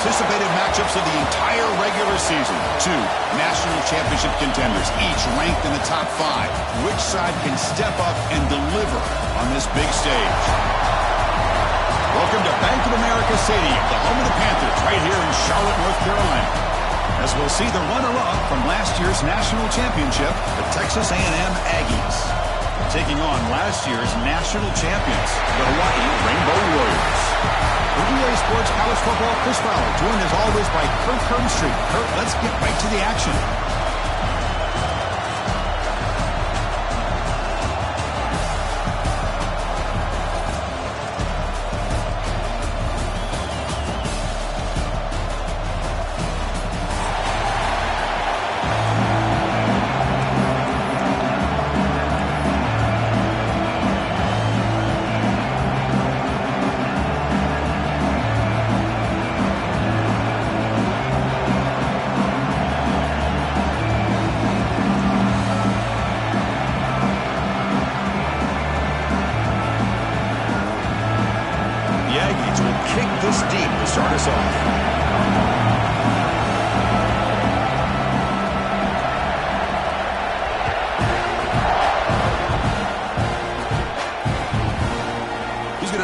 anticipated matchups of the entire regular season. Two national championship contenders, each ranked in the top 5. Which side can step up and deliver on this big stage? Welcome to Bank of America Stadium, the home of the Panthers, right here in Charlotte, North Carolina. As we'll see the runner-up from last year's national championship, the Texas A&M Aggies, taking on last year's national champions, the Hawaii Rainbow Warriors. For EA Sports College Football, Chris Fowler, joined as always by Kurt Herbstreit. Kurt, let's get right to the action.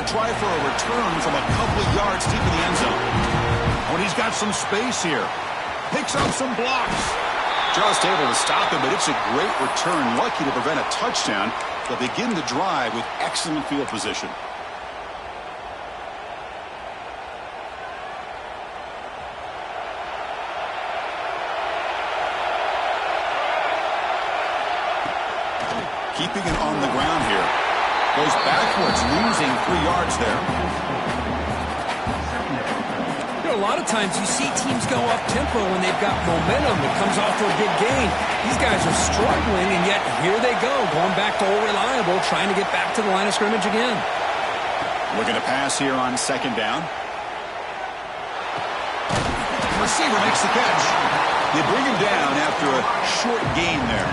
Try for a return from a couple of yards deep in the end zone. When he's got some space here, picks up some blocks. Just able to stop him, but it's a great return. Lucky to prevent a touchdown. They'll begin the drive with excellent field position. Keeping it on the ground here. Goes backwards, losing 3 yards there. You know, a lot of times you see teams go up-tempo when they've got momentum that comes off for a big gain. These guys are struggling, and yet here they go, going back to old reliable, trying to get back to the line of scrimmage again. Looking to pass here on second down. The receiver makes the catch. They bring him down after a short gain there.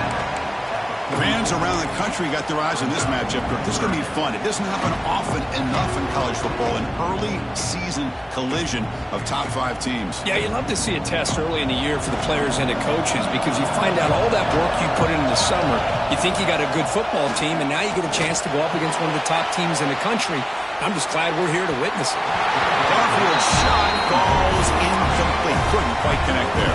Fans around the country got their eyes on this matchup. This is going to be fun. It doesn't happen often enough in college football, an early season collision of top 5 teams. Yeah, you love to see a test early in the year for the players and the coaches because you find out all that work you put in the summer. You think you got a good football team, and now you get a chance to go up against one of the top teams in the country. I'm just glad we're here to witness it. Garfield's shot falls incomplete. Couldn't quite connect there.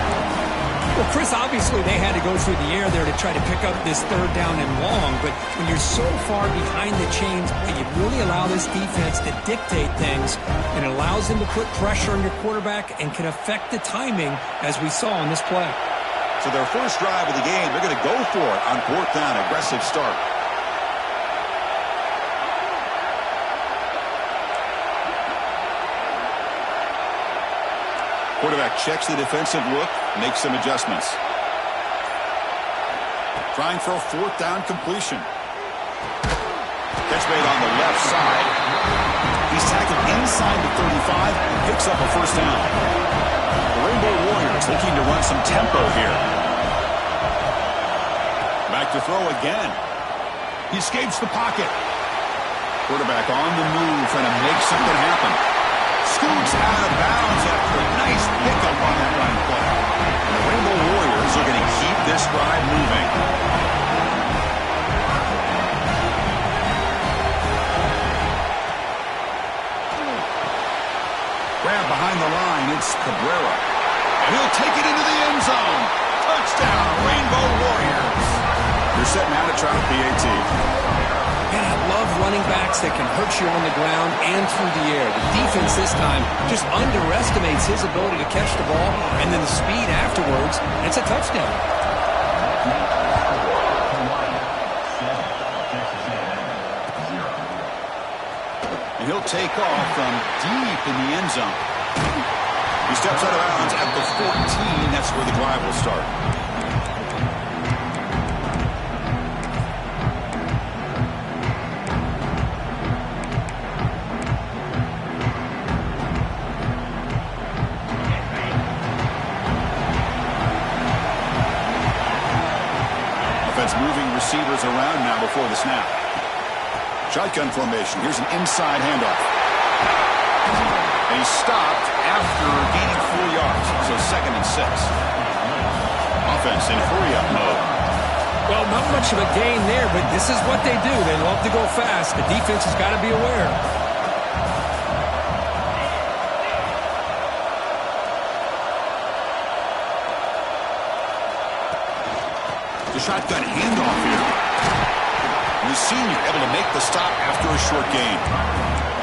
Well, Chris, obviously they had to go through the air there to try to pick up this third down and long, but when you're so far behind the chains, you really allow this defense to dictate things, and it allows them to put pressure on your quarterback and can affect the timing, as we saw in this play. So their first drive of the game, they're going to go for it on 4th down, aggressive start. Quarterback checks the defensive look, makes some adjustments. Trying for a 4th down completion. Catch made on the left side. He's tackled inside the 35 and picks up a first down. The Rainbow Warriors looking to run some tempo here. Back to throw again. He escapes the pocket. Quarterback on the move, trying to make something happen. Scoots out of bounds after a nice pickup on that run play. And the Rainbow Warriors are going to keep this drive moving. Grab behind the line, it's Cabrera. And he'll take it into the end zone. Touchdown, Rainbow Warriors. They're setting out to try a PAT. And I love running backs that can hurt you on the ground and through the air. The defense this time just underestimates his ability to catch the ball, and then the speed afterwards, and it's a touchdown. And he'll take off from deep in the end zone. He steps out of bounds at the 14. That's where the drive will start. Moving receivers around now before the snap. Shotgun formation. Here's an inside handoff. And he's stopped after gaining Offense in hurry-up mode. Well, not much of a gain there, but this is what they do. They love to go fast. The defense has got to be aware. The shotgun handoff here. The senior able to make the stop after a short gain.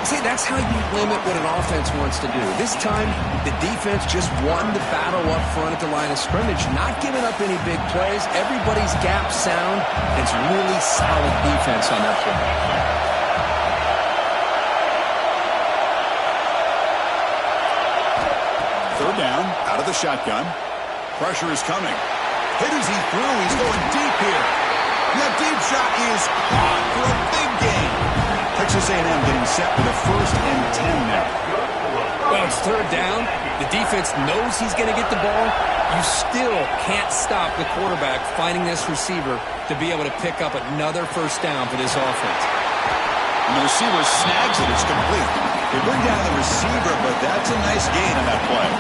See, that's how you limit what an offense wants to do. This time, the defense just won the battle up front at the line of scrimmage, not giving up any big plays. Everybody's gap sound. It's really solid defense on that play. Third down, out of the shotgun. Pressure is coming. Hit as he threw. He's going deep here. And that deep shot is caught for a big gain. Texas A&M getting set with a 1st and 10 now. Well, it's third down. The defense knows he's going to get the ball. You still can't stop the quarterback finding this receiver to be able to pick up another 1st down for this offense. And the receiver snags it. It's complete. They bring down the receiver, but that's a nice gain on that play.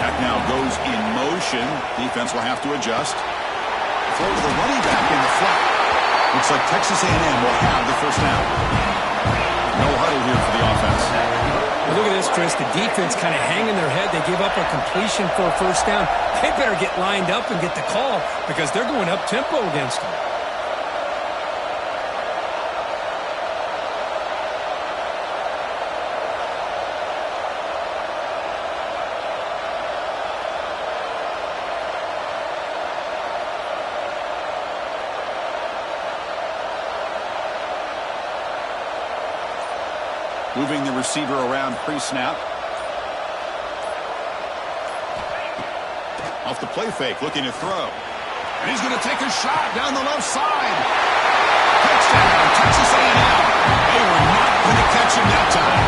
Back now goes in motion. Defense will have to adjust. Throw to the running back in the flat. Looks like Texas A&M will have the 1st down. No huddle here for the offense. Well, look at this, Chris. The defense kind of hanging their head. They give up a completion for a 1st down. They better get lined up and get the call because they're going up-tempo against them. Moving the receiver around pre-snap. Off the play fake, looking to throw. And he's going to take a shot down the left side. Touchdown, Texas A&M. They were not going to catch him that time.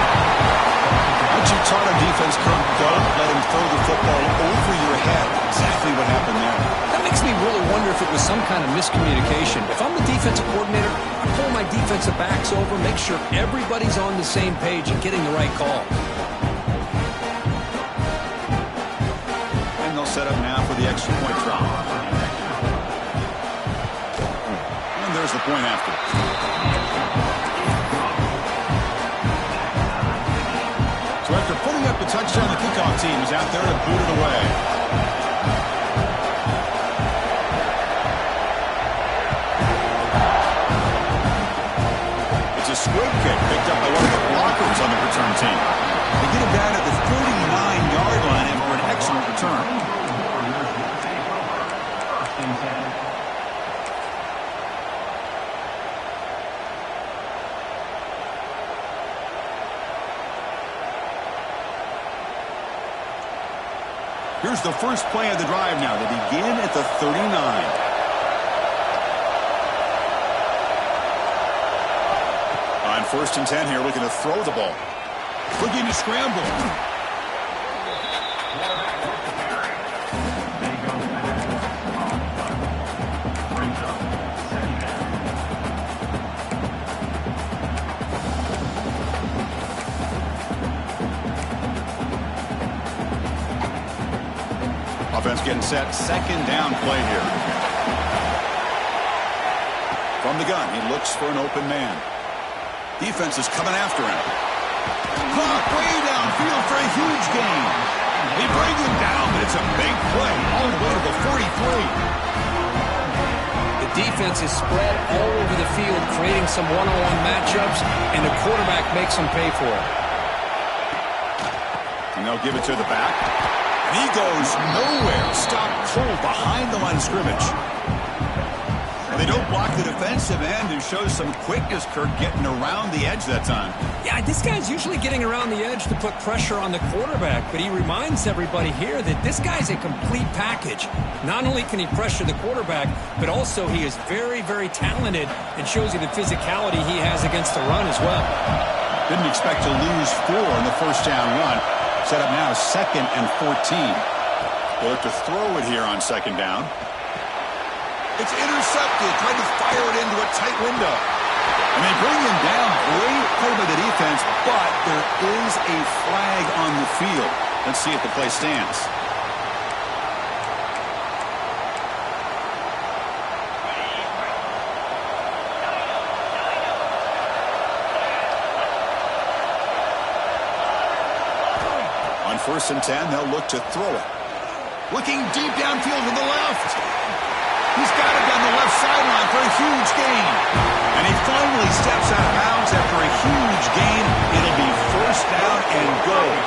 Once you taught a defense, Kirk, don't let him throw the football over your head. Exactly what happened there. That makes me really wonder if it was some kind of miscommunication. If I'm the defensive coordinator, I pull my defensive backs over, make sure everybody's on the same page and getting the right call. And they'll set up now for the extra point try. And there's the point after. So after putting up the touchdown, the kickoff team is out there to boot it away. Squib kick picked up by one of the blockers on the return team. They get him down at the 39-yard line and for an excellent return. Here's the first play of the drive now. They begin at the 39. On 1st and 10 here, looking to throw the ball. Looking to scramble. Offense getting set. 2nd down play here. From the gun, he looks for an open man. Defense is coming after him. Caught way downfield for a huge gain. He brings him down, but it's a big play all the way to the 43. The defense is spread all over the field, creating some one-on-one matchups, and the quarterback makes them pay for it. And they'll give it to the back. And he goes nowhere. Stopped cold behind the line of scrimmage. They don't block the defensive end and shows some quickness, Kirk, getting around the edge that time. Yeah, this guy's usually getting around the edge to put pressure on the quarterback, but he reminds everybody here that this guy's a complete package. Not only can he pressure the quarterback, but also he is very, very talented and shows you the physicality he has against the run as well. Didn't expect to lose 4 on the 1st down run. Set up now 2nd and 14. They'll look to throw it here on 2nd down. It's intercepted, trying to fire it into a tight window. And they bring him down. Great play by the defense, but there is a flag on the field. Let's see if the play stands. On 1st and 10, they'll look to throw it. Looking deep downfield to the left. He's got it down the left sideline for a huge gain. And he finally steps out of bounds after a huge gain. It'll be 1st down and goal.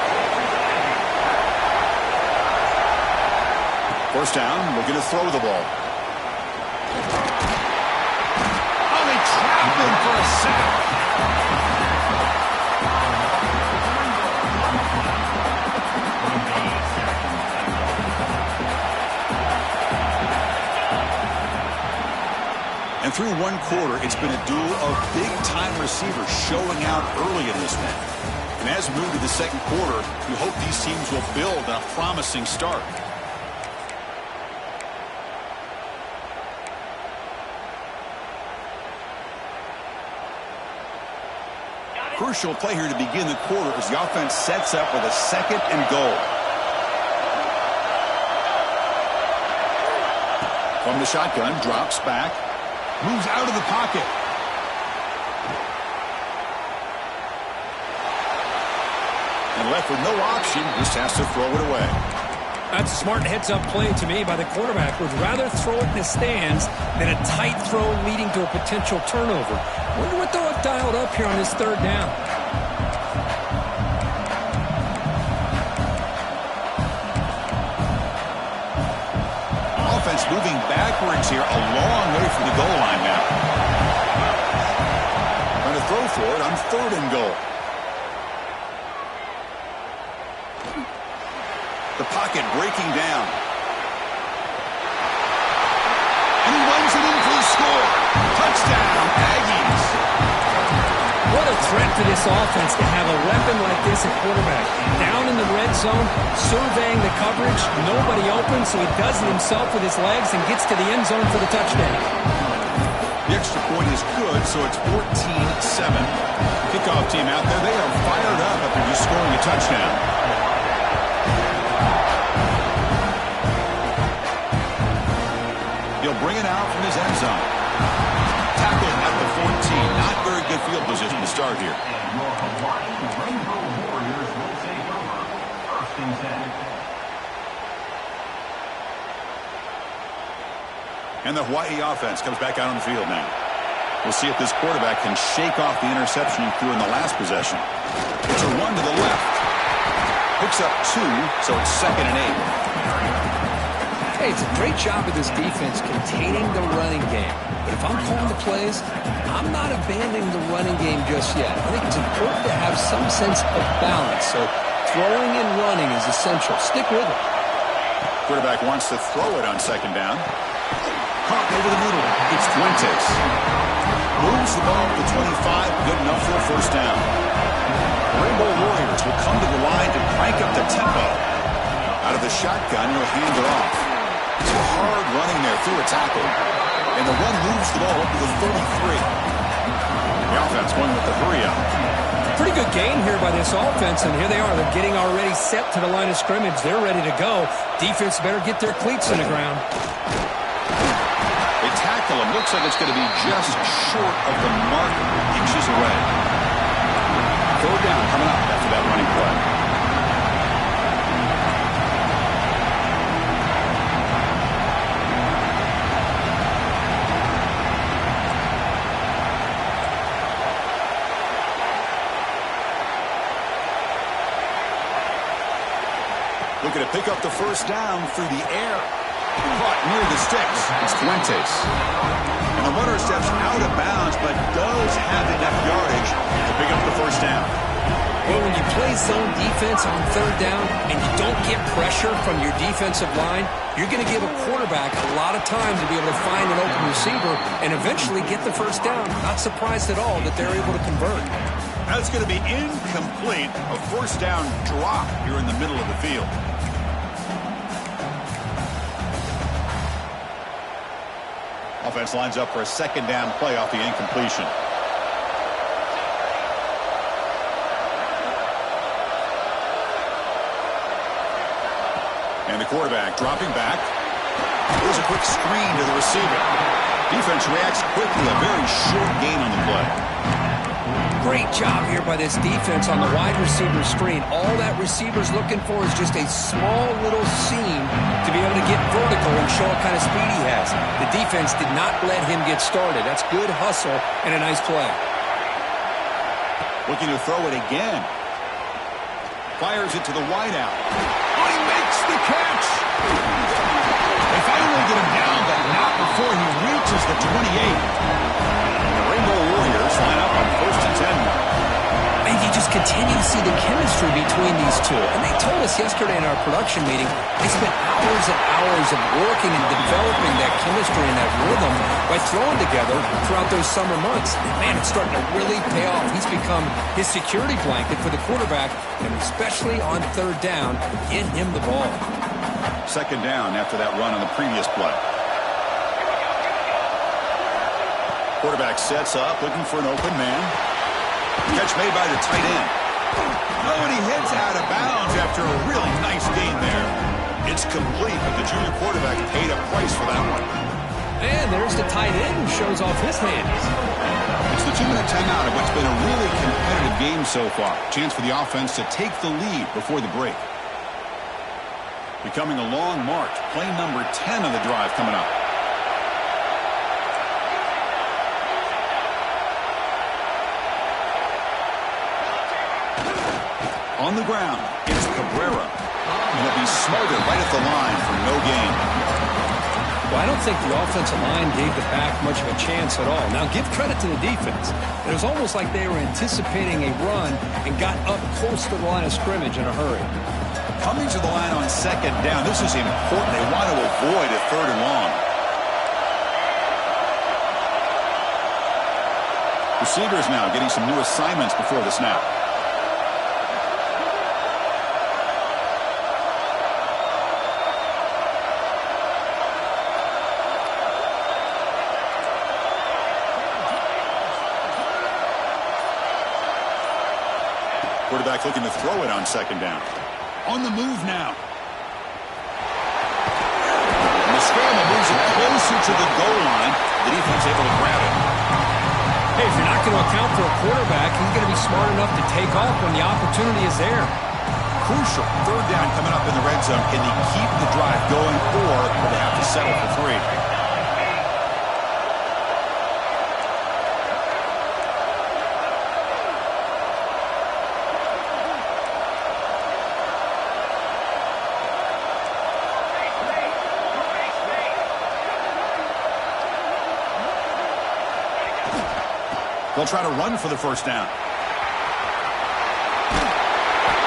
1st down, looking to throw the ball. Oh, they trap him for a sack. And through 1 quarter, it's been a duel of big-time receivers showing out early in this one. And as we move to the 2nd quarter, we hope these teams will build on a promising start. Crucial play here to begin the quarter as the offense sets up with a 2nd and goal. From the shotgun, drops back. Moves out of the pocket. And left with no option, just has to throw it away. That's a smart heads-up play to me by the quarterback. Would rather throw it in the stands than a tight throw leading to a potential turnover. Wonder what they'll have dialed up here on this 3rd down. Offense moving backwards here, a long way from the goal line now. Trying to throw for it on 3rd and goal. The pocket breaking down. And he runs it in for the score. Touchdown, Aggies. What a threat for this offense to have a weapon like this at quarterback. Down in the red zone, surveying the coverage, nobody open, so he does it himself with his legs and gets to the end zone for the touchdown. The extra point is good, so it's 14-7. Kickoff team out there, they are fired up after just scoring a touchdown. He'll bring it out from his end zone. Tackled at the 14. Not very good field position to start here. And the Hawaii offense comes back out on the field now. We'll see if this quarterback can shake off the interception he threw in the last possession. It's a run to the left. Picks up 2, so it's 2nd and 8. Hey, it's a great job of this defense containing the running game. But if I'm calling the plays, I'm not abandoning the running game just yet. I think it's important to have some sense of balance. So throwing and running is essential. Stick with it. Quarterback wants to throw it on 2nd down. Caught over the middle. It's Fuentes. Moves the ball to the 25. Good enough for a 1st down. Rainbow Warriors will come to the line to crank up the tempo. Out of the shotgun, he'll hand it off. It's hard running there through a tackle. And the run moves the ball up to the 33. The offense going with the hurry up. Pretty good gain here by this offense, and here they are. They're getting already set to the line of scrimmage. They're ready to go. Defense better get their cleats in the ground. They tackle him. Looks like it's going to be just short of the mark, inches away. 3rd down coming up after that running play. Looking to pick up the 1st down through the air. Caught near the sticks. It's Fuentes. And the runner steps out of bounds, but does have enough yardage to pick up the 1st down. Well, when you play zone defense on 3rd down and you don't get pressure from your defensive line, you're going to give a quarterback a lot of time to be able to find an open receiver and eventually get the 1st down. Not surprised at all that they're able to convert. That's going to be incomplete. A 1st down drop here in the middle of the field. Offense lines up for a 2nd down play off the incompletion. And the quarterback dropping back. Here's a quick screen to the receiver. Defense reacts quickly. A very short gain on the play. Great job here by this defense on the wide receiver screen. All that receiver's looking for is just a small little seam to be able to get vertical and show what kind of speed he has. The defense did not let him get started. That's good hustle and a nice play. Looking to throw it again. Fires it to the wideout. Oh, he makes the catch. They finally get him down, but not before he reaches the 28. The Rainbow Warriors line up on 1st and 10. And you just continue to see the chemistry between these two. And they told us yesterday in our production meeting, they spent hours and hours of working and developing that chemistry and that rhythm by throwing together throughout those summer months. And man, it's starting to really pay off. He's become his security blanket for the quarterback, and especially on 3rd down, get him the ball. 2nd down after that run on the previous play. Quarterback sets up, looking for an open man. Catch made by the tight end. Oh, and he hits out of bounds after a really nice gain there. It's complete, but the junior quarterback paid a price for that one. And there's the tight end who shows off his hands. It's the 2-minute timeout of what's been a really competitive game so far. Chance for the offense to take the lead before the break. Becoming a long march. Play number 10 of the drive coming up. On the ground, it's Cabrera. And he'll be smothered right at the line for no gain. Well, I don't think the offensive line gave the back much of a chance at all. Now, give credit to the defense. It was almost like they were anticipating a run and got up close to the line of scrimmage in a hurry. Coming to the line on 2nd down, this is important. They want to avoid a 3rd and long. Receivers now getting some new assignments before the snap. Quarterback looking to throw it on 2nd down. On the move now. And the scramble moves it closer to the goal line. The defense able to grab it. Hey, if you're not going to account for a quarterback, he's going to be smart enough to take off when the opportunity is there. Crucial 3rd down coming up in the red zone. Can they keep the drive going, or will they have to settle for 3? They'll try to run for the 1st down.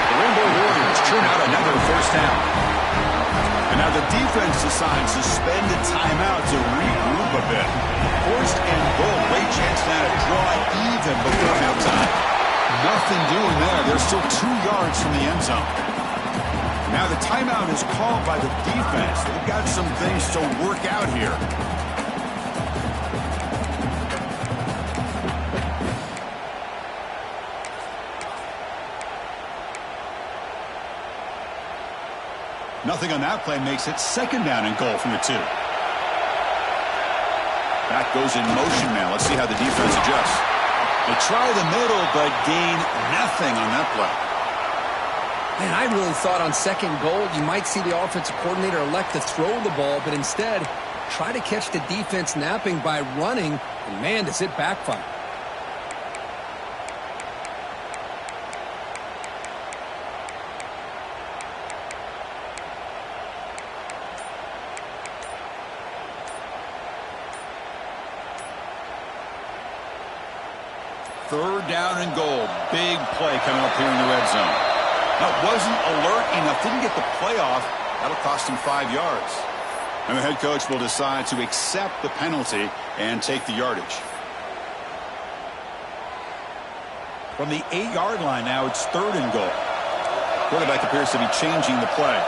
The Rainbow Warriors churn out another 1st down. And now the defense decides to spend a timeout to regroup a bit. 1st and goal. Great chance now to draw even before halftime. Nothing doing there. They're still 2 yards from the end zone. Now the timeout is called by the defense. They've got some things to work out here. Nothing on that play makes it 2nd down and goal from the 2. That goes in motion now. Let's see how the defense adjusts. They try the middle, but gain nothing on that play. Man, I really thought on 2nd goal you might see the offensive coordinator elect to throw the ball, but instead try to catch the defense napping by running, and man, does it backfire. Third down and goal. Big play coming up here in the red zone. Now, wasn't alert enough. Didn't get the play off. That'll cost him 5 yards. And the head coach will decide to accept the penalty and take the yardage. From the 8-yard line now, it's 3rd and goal. Quarterback appears to be changing the play.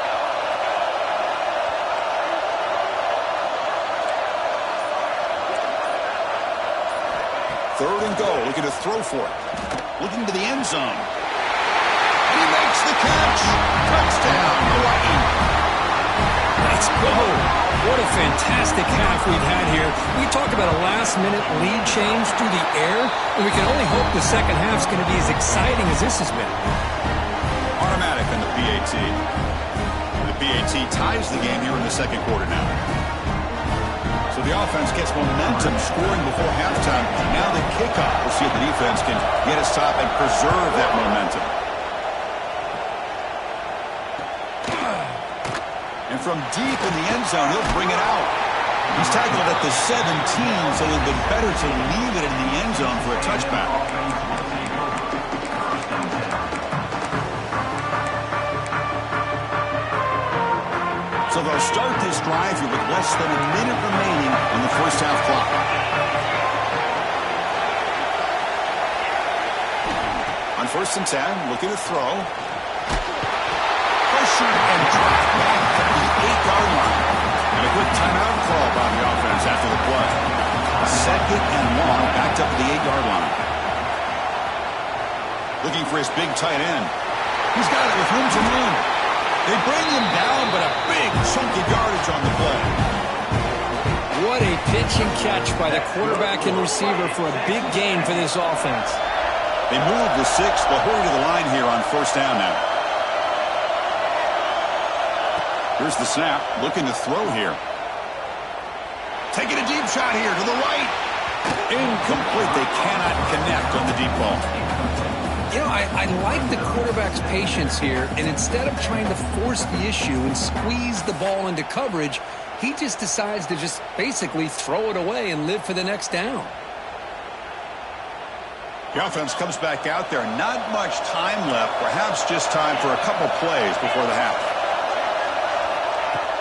Third and goal, looking to throw for it. Looking to the end zone. And he makes the catch. Touchdown, Hawaii. go. What a fantastic half we've had here. We talk about a last-minute lead change through the air, and we can only hope the second half's going to be as exciting as this has been. Automatic on the PAT. The PAT ties the game here in the second quarter now. So the offense gets momentum scoring before halftime. Now the kickoff. We'll see if the defense can get a stop and preserve that momentum. And from deep in the end zone, he'll bring it out. He's tackled at the 17, so it would have been better to leave it in the end zone for a touchback. So they'll start this drive here with less than a minute remaining on the first half clock. On 1st and 10, looking to throw. Pressured and dropped back at the 8-yard line. And a quick timeout call by the offense after the play. 2nd and long, backed up at the 8-yard line. Looking for his big tight end. He's got it with room to run. They bring him down, but a big chunk of yardage on the play. What a pitch and catch by the quarterback and receiver for a big gain for this offense. They move the 6. They'll hurry to the line here on 1st down now. Here's the snap. Looking to throw here. Taking a deep shot here to the right. Incomplete. They cannot connect on the deep ball. You know, I like the quarterback's patience here, and instead of trying to force the issue and squeeze the ball into coverage, he just decides to just basically throw it away and live for the next down. The offense comes back out there. Not much time left. Perhaps just time for a couple plays before the half.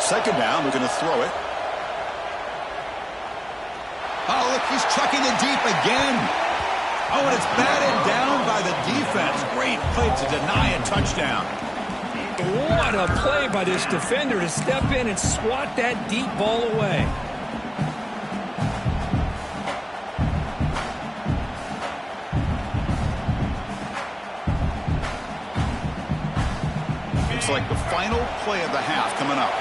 2nd down. We're going to throw it. Oh, look, he's chucking it deep again. Oh, and it's batted down by the defense. Great play to deny a touchdown. What a play by this defender to step in and swat that deep ball away. It's like the final play of the half coming up.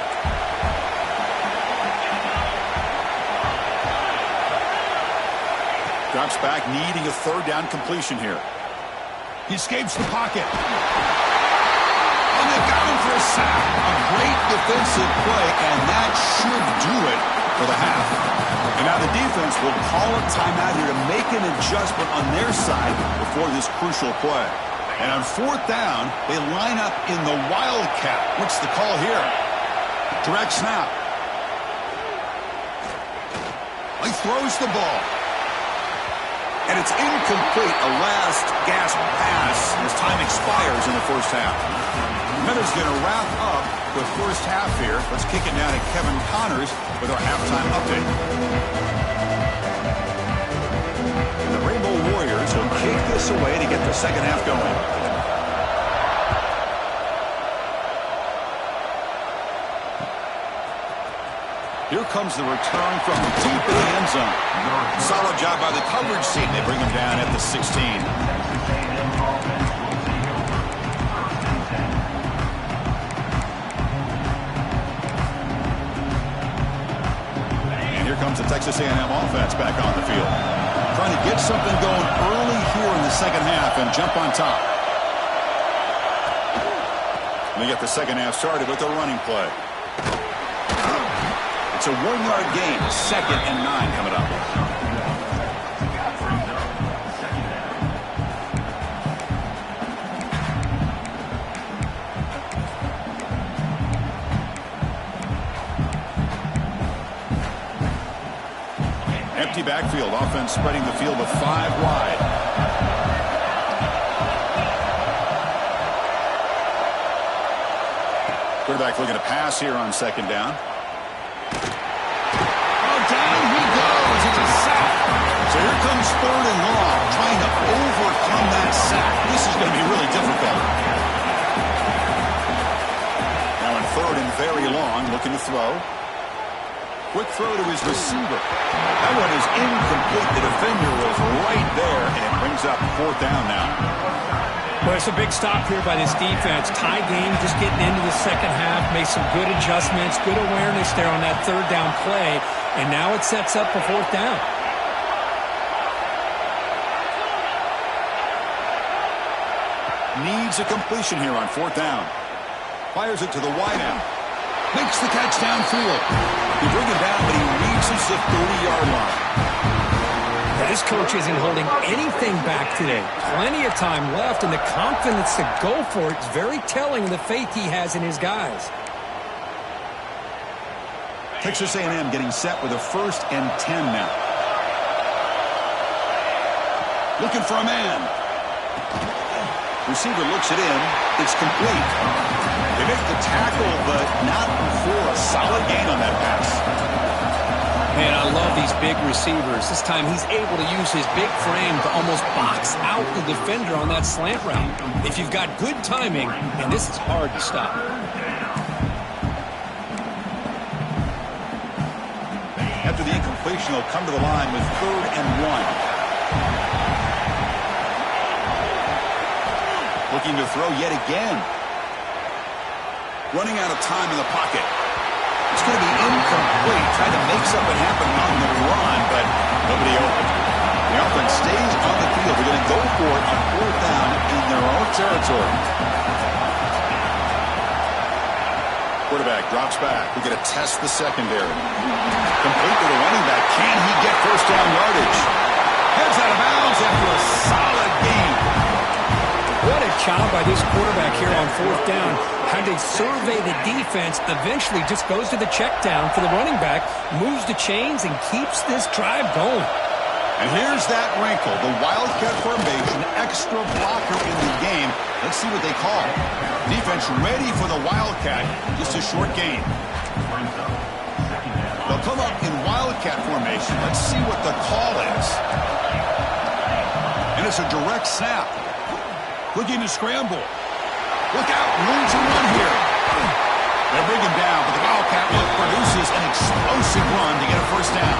Drops back, needing a 3rd down completion here. He escapes the pocket. And they got him for a sack. A great defensive play, and that should do it for the half. And now the defense will call a timeout here to make an adjustment on their side before this crucial play. And on 4th down, they line up in the Wildcat. What's the call here? Direct snap. He throws the ball. And it's incomplete, a last gasp pass as time expires in the first half. Minutes going to wrap up the first half here. Let's kick it down to Kevin Connors with our halftime update. And the Rainbow Warriors will kick this away to get the second half going. Here comes the return from deep in the end zone. Solid job by the coverage team. They bring him down at the 16. And here comes the Texas A&M offense back on the field. Trying to get something going early here in the second half and jump on top. And they get the second half started with a running play. It's a 1-yard gain, 2nd and 9 coming up. Empty backfield, offense spreading the field with 5 wide. Quarterback looking to pass here on 2nd down. Down he goes. It's a sack. So here comes 3rd and long, trying to overcome that sack. This is going to be really difficult. Now in 3rd and very long, looking to throw. Quick throw to his receiver. That one is incomplete. The defender was right there, and it brings up 4th down now. Well, it's a big stop here by this defense. Tie game, just getting into the second half, made some good adjustments, good awareness there on that third down play, and now it sets up for fourth down. Needs a completion here on fourth down. Fires it to the wideout. Makes the catch downfield. They bring him down, but he reaches the 30-yard line. This coach isn't holding anything back today. Plenty of time left, and the confidence to go for it is very telling of the faith he has in his guys. Texas A&M getting set with a 1st and 10 now. Looking for a man. Receiver looks it in. It's complete. They make the tackle, but not for a solid gain on that pass. Man, I love these big receivers. This time he's able to use his big frame to almost box out the defender on that slant route. If you've got good timing, and this is hard to stop. After the incompletion, he'll come to the line with 3rd and 1. Looking to throw yet again. Running out of time in the pocket. It's going to be incomplete. Trying to make something happen on the run, but nobody open. The offense stays on the field. They're going to go for it on 4th down in their own territory. Quarterback drops back. We're going to test the secondary. Complete to the running back. Can he get first down yardage? Heads out of bounds after a solid gain. What a job by this quarterback here on 4th down. How they survey the defense, eventually just goes to the check down for the running back, moves the chains, and keeps this drive going. And here's that wrinkle, the Wildcat formation, extra blocker in the game. Let's see what they call. Defense ready for the Wildcat, just a short gain. They'll come up in Wildcat formation. Let's see what the call is. And it's a direct snap. Looking to scramble. Look out, room to run here. They'll bring him down, but the Wildcat look produces an explosive run to get a first down.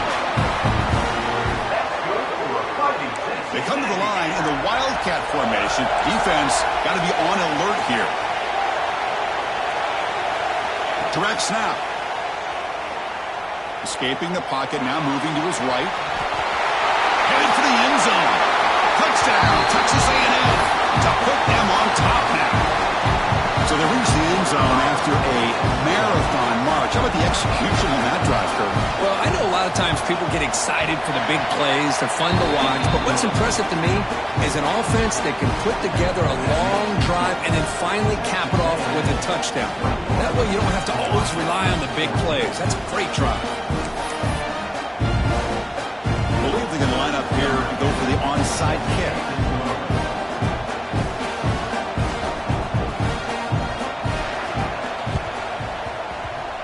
They come to the line in the Wildcat formation. Defense got to be on alert here. Direct snap. Escaping the pocket, now moving to his right. Headed for the end zone. Touchdown, Texas A&M, to put them on top now. So they reach the end zone after a marathon march. How about the execution on that drive, Kirk? Well, I know a lot of times people get excited for the big plays. They're fun to watch. But what's impressive to me is an offense that can put together a long drive and then finally cap it off with a touchdown. That way you don't have to always rely on the big plays. That's a great drive. I believe they're going to line up here and go for the onside kick.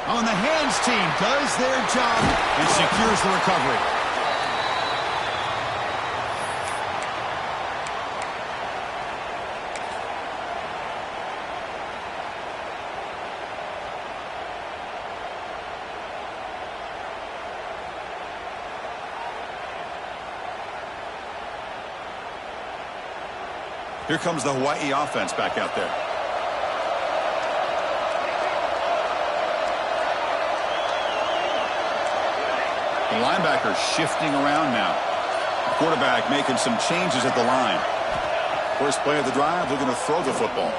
On the hands team does their job and secures the recovery. Here comes the Hawaii offense back out there. The linebacker shifting around now. The quarterback making some changes at the line. First play of the drive, they're going to throw the football.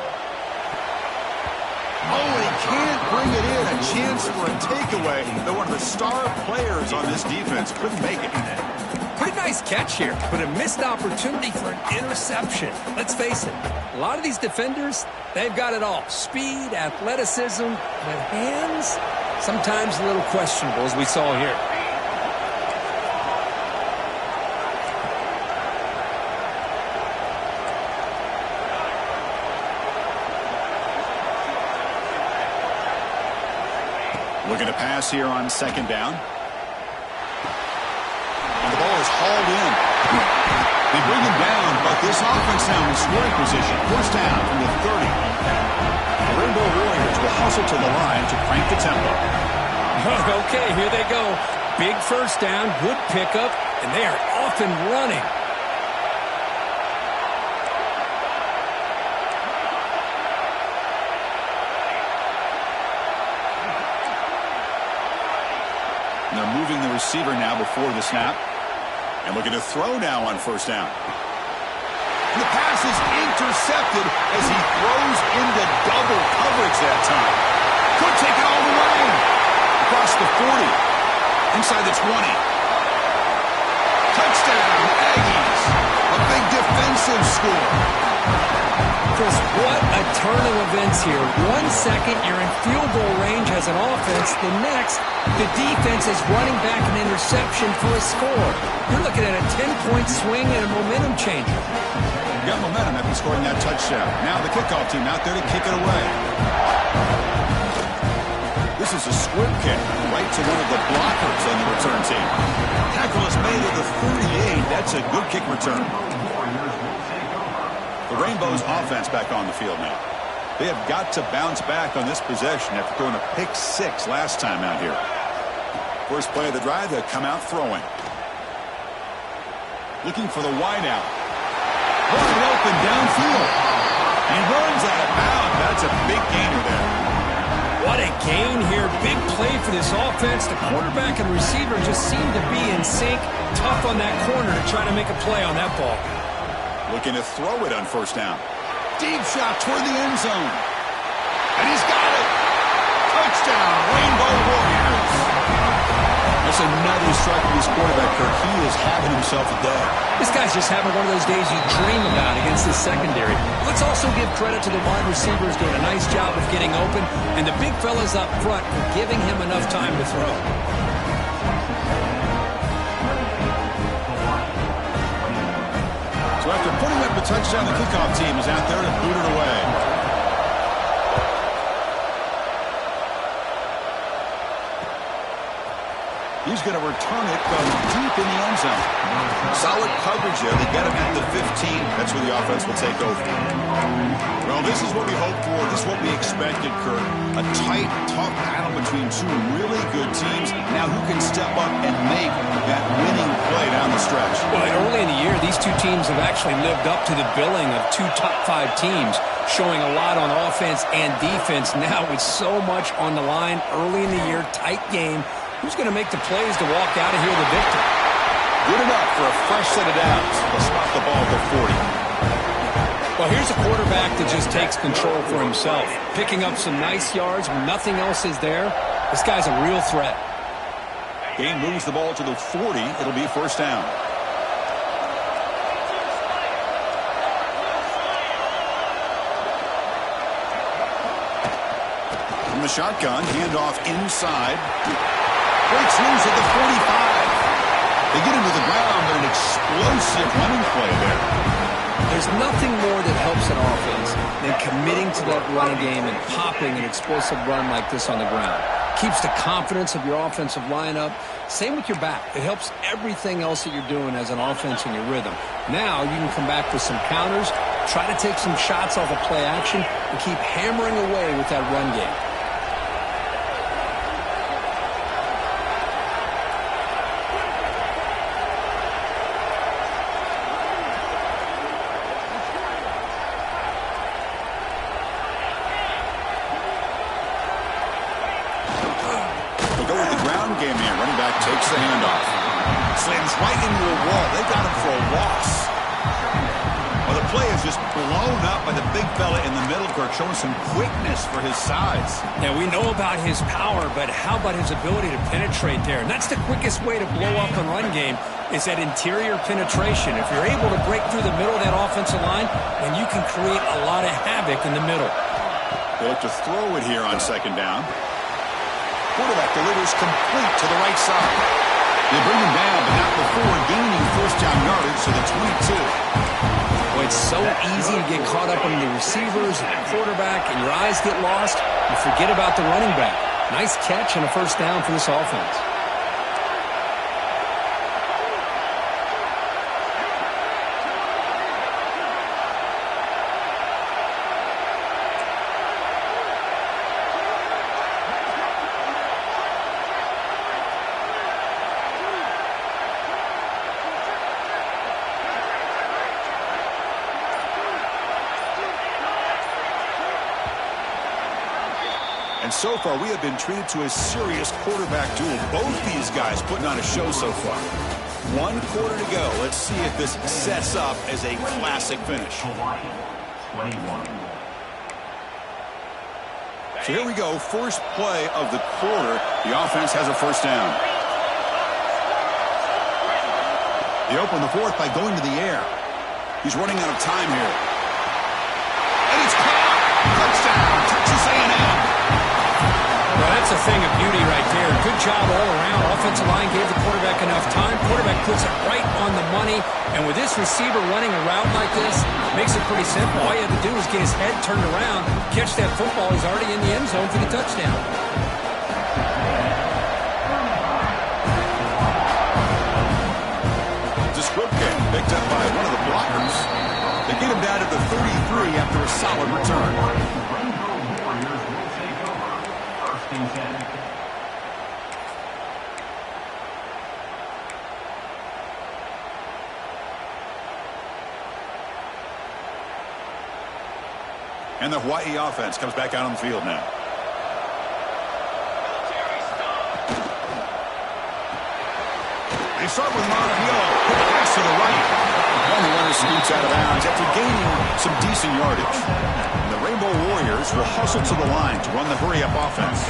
Oh, he can't bring it in. A chance for a takeaway. They're one of the star players on this defense. Couldn't make it. Pretty nice catch here, but a missed opportunity for an interception. Let's face it, a lot of these defenders, they've got it all. Speed, athleticism, but hands, sometimes a little questionable, as we saw here. Looking to pass here on second down. And the ball is hauled in. They bring him down, but this offense now in scoring position. First down from the 30. The Rainbow Warriors will hustle to the line to crank the tempo. Okay, here they go. Big first down, good pickup, and they are off and running. And they're moving the receiver now before the snap. And looking to throw now on first down. And the pass is intercepted as he throws into double coverage that time. Could take it all the way. Across the 40. Inside the 20. Touchdown, Aggies. A big defensive score. Chris, what a turn of events here. 1 second, you're in field goal range as an offense. The next, the defense is running back an interception for a score. You're looking at a 10-point swing and a momentum changer. Got momentum after scoring that touchdown. Now the kickoff team out there to kick it away. This is a squib kick right to one of the blockers on the return team. Tackle is made at the 38. That's a good kick return. The Rainbows offense back on the field now. They have got to bounce back on this possession after throwing a pick 6 last time out here. First play of the drive, they come out throwing. Looking for the wideout. Wide open downfield. He runs out of bounds. That's a big gainer there. What a gain here. Big play for this offense. The quarterback and receiver just seem to be in sync. Tough on that corner to try to make a play on that ball. Looking to throw it on first down. Deep shot toward the end zone. And he's got it. Touchdown, Rainbow Warriors. That's another strike of his quarterback, Kirk. He is having himself a day. This guy's just having one of those days you dream about against this secondary. Let's also give credit to the wide receivers doing a nice job of getting open, and the big fellas up front for giving him enough time to throw. So after putting up a touchdown, the kickoff team is out there to boot it away. He's going to return it from deep in the end zone. Solid coverage there. They get him at the 15. That's where the offense will take over. Well, this is what we hoped for. This is what we expected, Kurt. A tight, tough battle between two really good teams. Now who can step up and make that winning play down the stretch? Well, early in the year, these two teams have actually lived up to the billing of two top-5 teams, showing a lot on offense and defense. Now with so much on the line early in the year, tight game. Who's going to make the plays to walk out of here the victor? Good enough for a fresh set of downs. They'll spot the ball at the 40. Well, here's a quarterback that just takes control for himself. Picking up some nice yards when nothing else is there. This guy's a real threat. Gain moves the ball to the 40. It'll be first down. From the shotgun, handoff inside. Breaks loose at the 45. They get into the ground, but an explosive running play there. There's nothing more that helps an offense than committing to that running game and popping an explosive run like this on the ground. Keeps the confidence of your offensive lineup. Same with your back. It helps everything else that you're doing as an offense in your rhythm. Now you can come back with some counters, try to take some shots off of play action, and keep hammering away with that run game. Takes the handoff. Slams right into a wall. They got him for a loss. Well, the play is just blown up by the big fella in the middle, Kirk, showing some quickness for his size. Yeah, we know about his power, but how about his ability to penetrate there? And that's the quickest way to blow up a run game is that interior penetration. If you're able to break through the middle of that offensive line, then you can create a lot of havoc in the middle. They look to throw it here on second down. Quarterback delivers complete to the right side. They bring him down, but not before gaining first down yardage to the 22. Boy, it's so easy to get caught up in the receivers and the quarterback, and your eyes get lost. You forget about the running back. Nice catch and a first down for this offense. And so far, we have been treated to a serious quarterback duel. Both these guys putting on a show so far. 1 quarter to go. Let's see if this sets up as a classic finish. 21. So here we go. First play of the quarter. The offense has a first down. They open the fourth by going to the air. He's running out of time here. And it's caught. Touchdown. Texas A&M. Well, that's a thing of beauty right there. Good job all around. Offensive line gave the quarterback enough time. Quarterback puts it right on the money. And with this receiver running a route like this, makes it pretty simple. All you have to do is get his head turned around, catch that football. He's already in the end zone for the touchdown. Picked up by one of the blockers. They get him down to the 33 after a solid return. And the Hawaii offense comes back out on the field now. They start with Montiel. Pass to the right. And the runner scoots out of bounds after gaining some decent yardage. And the Rainbow Warriors will hustle to the line to run the hurry-up offense.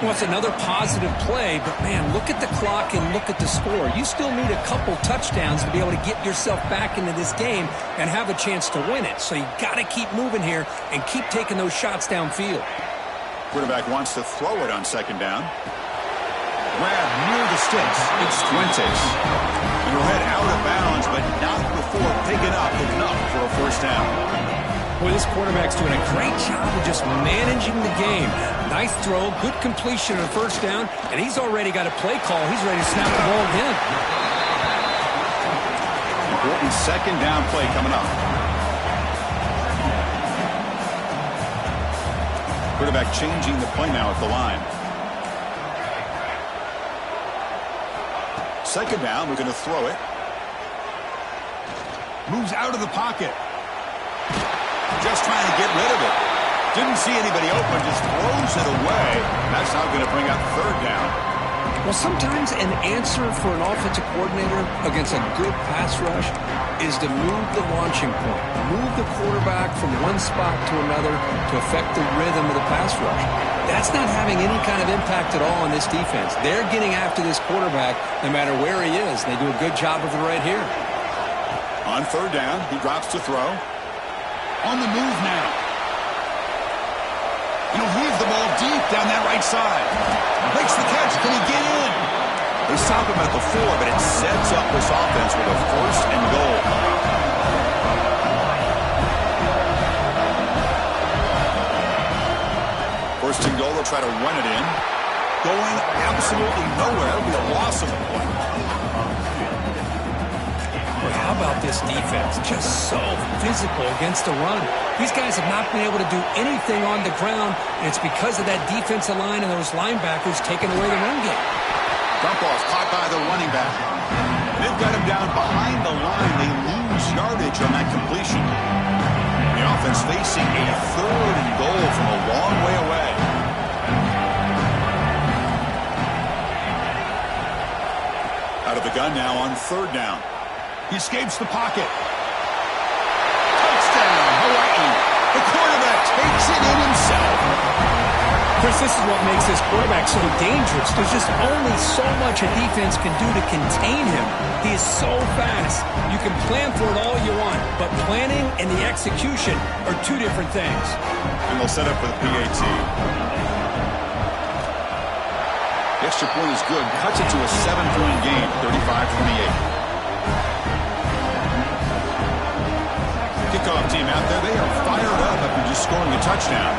Well, it's another positive play, but, man, look at the clock and look at the score. You still need a couple touchdowns to be able to get yourself back into this game and have a chance to win it. So you got to keep moving here and keep taking those shots downfield. Quarterback wants to throw it on second down. Grab near the sticks. It's Fuentes. He'll head out of bounds, but not before picking up enough for a first down. Boy, this quarterback's doing a great job of just managing the game. Nice throw, good completion of first down, and he's already got a play call. He's ready to snap the ball again. Important second down play coming up. Quarterback changing the play now at the line. Second down, we're going to throw it. Moves out of the pocket. Just trying to get rid of it. Didn't see anybody open, just throws it away. That's now going to bring up third down. Well, sometimes an answer for an offensive coordinator against a good pass rush is to move the launching point. Move the quarterback from one spot to another to affect the rhythm of the pass rush. That's not having any kind of impact at all on this defense. They're getting after this quarterback no matter where he is. They do a good job of it right here. On third down, he drops to throw. On the move now. He'll heave the ball deep down that right side. Makes the catch. Can he get in? They stop him at the 4, but it sets up this offense with a first and goal. First and goal, they'll try to run it in. Going absolutely nowhere. It'll be a loss of a point. Boy, how about this defense? Just so physical against the run. These guys have not been able to do anything on the ground, and it's because of that defensive line and those linebackers taking away the run game. Dump ball's caught by the running back. They've got him down behind the line. They lose yardage on that completion. The offense facing a third and goal from a long way away. Out of the gun now on third down. He escapes the pocket. Touchdown, Hawaii. The quarterback takes it in himself. Chris, this is what makes this quarterback so dangerous. There's just only so much a defense can do to contain him. He is so fast. You can plan for it all you want, but planning and the execution are two different things. And they'll set up for the PAT. The extra point is good. Cuts it to a 7-point game, 35-28. Kickoff team out there. They are fired up after just scoring a touchdown.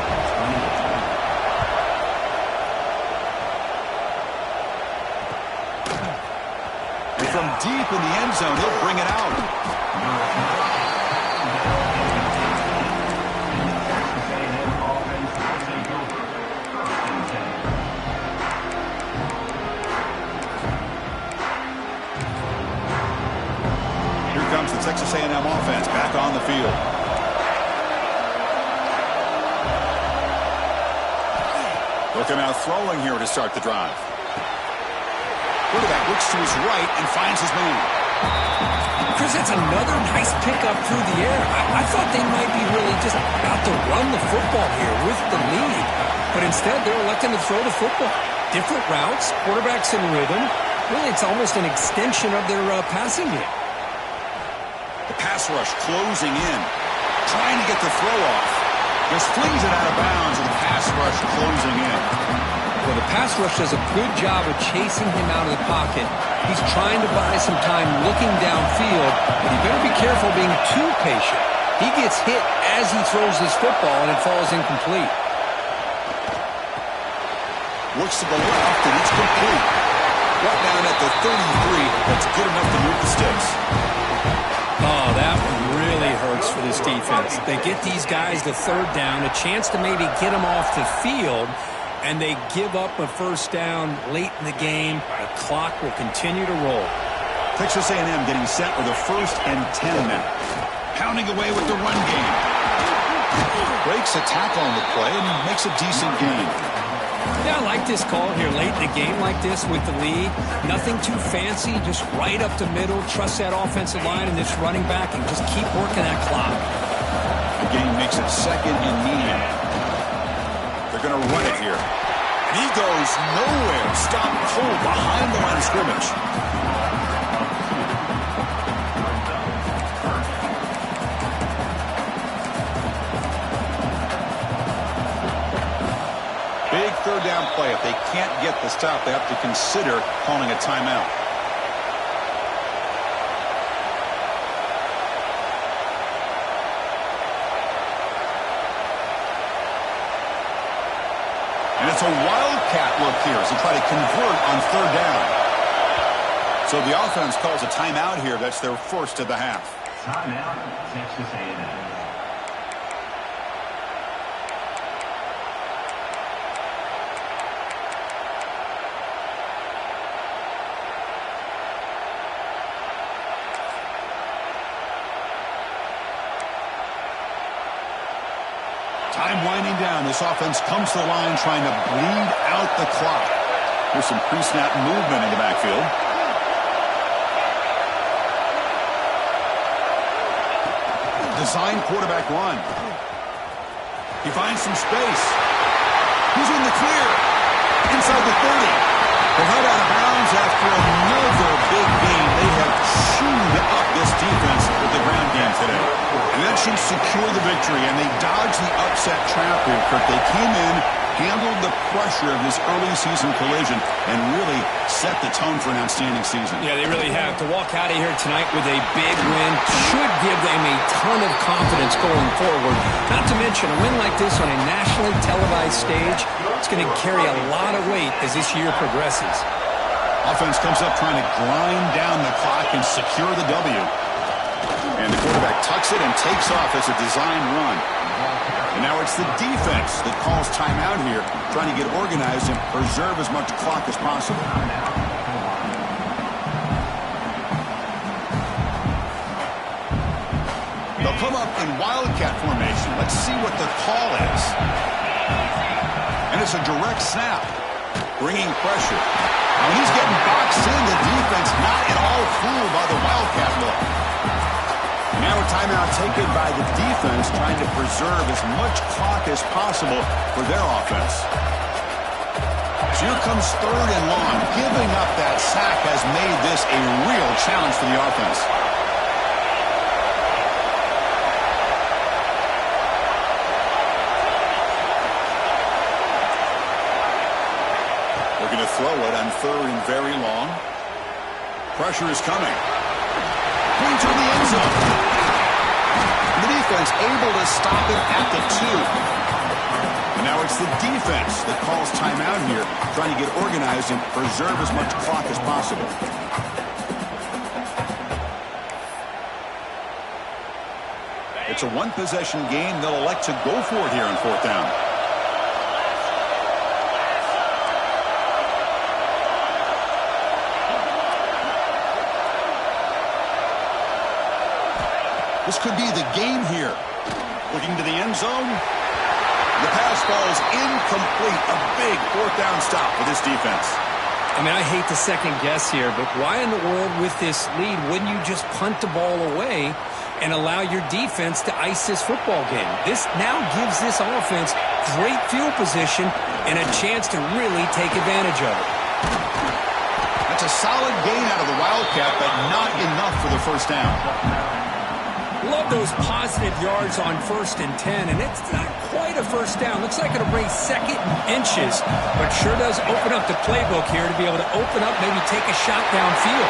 And from deep in the end zone, he'll bring it out. Here comes the Texas A&M offense back on the field. Looking out throwing here to start the drive. Quarterback looks to his right and finds his man. Chris, that's another nice pickup through the air. I thought they might be really just about to run the football here with the lead. But instead, they're electing to throw the football. Different routes, quarterbacks in rhythm. Really, it's almost an extension of their passing game. The pass rush closing in. Trying to get the throw off. Just flings it out of bounds, and the pass rush closing in. Well, the pass rush does a good job of chasing him out of the pocket. He's trying to buy some time looking downfield, but he better be careful being too patient. He gets hit as he throws this football, and it falls incomplete. Looks to the left, and it's complete. Brought down at the 33. That's good enough to move the sticks. Oh, that one really hurts for this defense. They get these guys the third down, a chance to maybe get them off the field, and they give up a first down late in the game. The clock will continue to roll. Texas A&M getting set with a 1st and 10 now. Pounding away with the run game. Breaks a tackle on the play and makes a decent gain. Yeah, I like this call here late in a game like this with the lead. Nothing too fancy, just right up the middle. Trust that offensive line and this running back and just keep working that clock. The game makes it 2nd and medium. They're going to run it here. And he goes nowhere. Stop cold behind the line of scrimmage. Big third down play. If they can't get the stop, they have to consider calling a timeout. And it's a wildcat look here as they try to convert on 3rd down. So the offense calls a timeout here. That's their first of the half. Timeout, Texas A&M. Time winding down. This offense comes to the line trying to bleed out the clock. There's some pre-snap movement in the backfield. Design quarterback run. He finds some space. He's in the clear. Inside the 30. They're held out of bounds after another big game. They have chewed up this defense with the ground game today. And that should secure the victory. And they dodged the upset trap here, Kirk. They came in, handled the pressure of this early season collision, and really set the tone for an outstanding season. Yeah, they really have. To walk out of here tonight with a big win should give them a ton of confidence going forward. Not to mention, a win like this on a nationally televised stage, it's going to carry a lot of weight as this year progresses. Offense comes up trying to grind down the clock and secure the W. And the quarterback tucks it and takes off as a design run. And now it's the defense that calls timeout here, trying to get organized and preserve as much clock as possible. They'll come up in wildcat formation. Let's see what the call is. And it's a direct snap, bringing pressure. Now he's getting boxed in. The defense not at all fooled by the wildcat look. Now a timeout taken by the defense, trying to preserve as much clock as possible for their offense. So here comes 3rd and long. Giving up that sack has made this a real challenge for the offense. Looking to throw it on 3rd and very long. Pressure is coming. Point to the end zone. The defense able to stop it at the 2. And now it's the defense that calls timeout here, trying to get organized and preserve as much clock as possible. It's a one-possession game. They'll elect to go for it here on 4th down. This could be the game here. Looking to the end zone. The pass falls incomplete. A big fourth down stop for this defense. I mean, I hate to second guess here, but why in the world with this lead wouldn't you just punt the ball away and allow your defense to ice this football game? This now gives this offense great field position and a chance to really take advantage of it. That's a solid gain out of the Wildcat, but not enough for the first down. Love those positive yards on 1st and 10, and it's not quite a first down. Looks like it'll bring 2nd and inches, but sure does open up the playbook here to be able to open up, maybe take a shot downfield.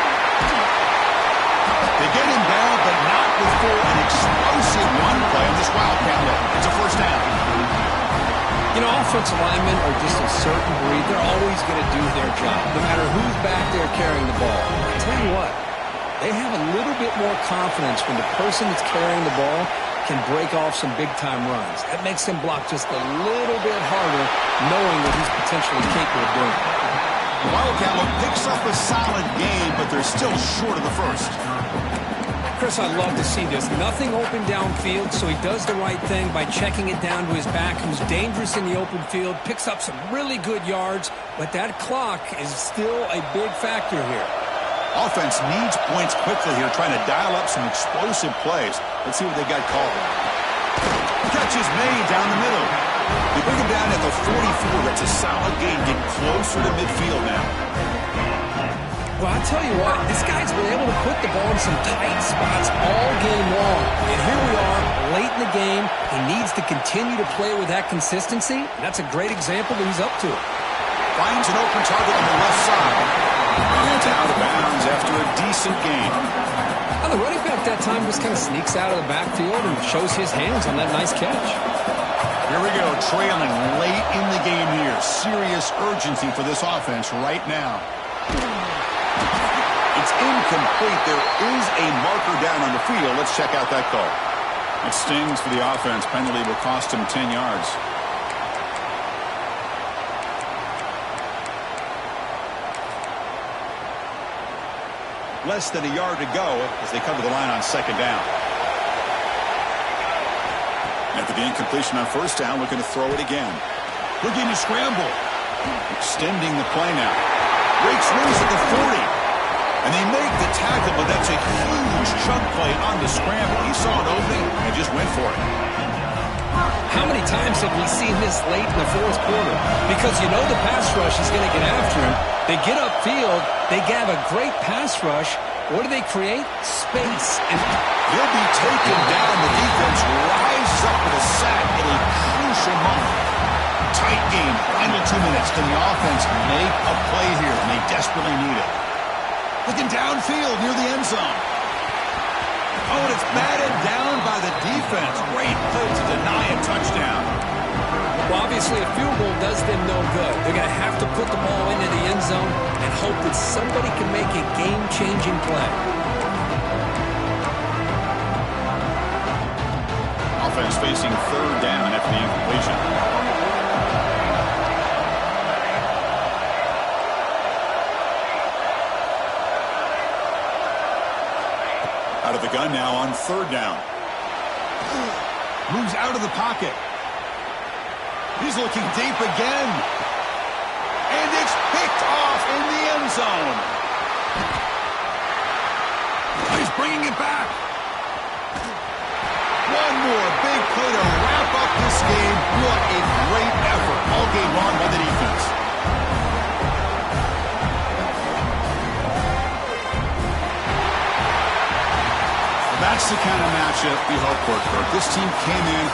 They get him down, but not before an explosive run play on this Wildcat look. It's a first down. You know, offensive linemen are just a certain breed. They're always going to do their job, no matter who's back there carrying the ball. I tell you what, they have a little bit more confidence when the person that's carrying the ball can break off some big-time runs. That makes them block just a little bit harder, knowing what he's potentially capable of doing. The Wildcat picks up a solid gain, but they're still short of the first. Chris, I love to see this. Nothing open downfield, so he does the right thing by checking it down to his back, who's dangerous in the open field, picks up some really good yards, but that clock is still a big factor here. Offense needs points quickly here, trying to dial up some explosive plays. Let's see what they got called. Catch is made down the middle. They bring him down at the 44. That's a solid gain. Get closer to midfield now. Well, I'll tell you what, this guy's been able to put the ball in some tight spots all game long. And here we are, late in the game. He needs to continue to play with that consistency. That's a great example that he's up to it. Finds an open target on the left side. And out of bounds after a decent gain. Now, the running back that time just kind of sneaks out of the backfield and shows his hands on that nice catch. Here we go, trailing late in the game here. Serious urgency for this offense right now. It's incomplete. There is a marker down on the field. Let's check out that call. It stings for the offense. Penalty will cost him 10 yards. Less than a yard to go as they come to the line on 2nd down. After the incompletion on 1st down, looking to throw it again. Looking to scramble. Extending the play now. Breaks loose at the 40. And they make the tackle, but that's a huge chunk play on the scramble. He saw an opening and just went for it. How many times have we seen this late in the 4th quarter? Because you know the pass rush is going to get after him. They get upfield. They have a great pass rush. What do they create? Space. And he'll be taken down. The defense rises up with a sack in a crucial moment. Tight game. Final 2 minutes. Can the offense make a play here? And they desperately need it. Looking downfield near the end zone. Oh, and it's batted down by the defense. Great play to deny a touchdown. Well, obviously, a field goal does them no good. They're going to have to put the ball into the end zone and hope that somebody can make a game-changing play. Offense facing 3rd down after the incompletion. Out of the gun now on 3rd down. Moves out of the pocket. He's looking deep again. And it's picked off in the end zone. He's bringing it back. One more big play to wrap up this game. What a great effort all game long by the defense. That's the kind of matchup we hope for, Kirk. This team came in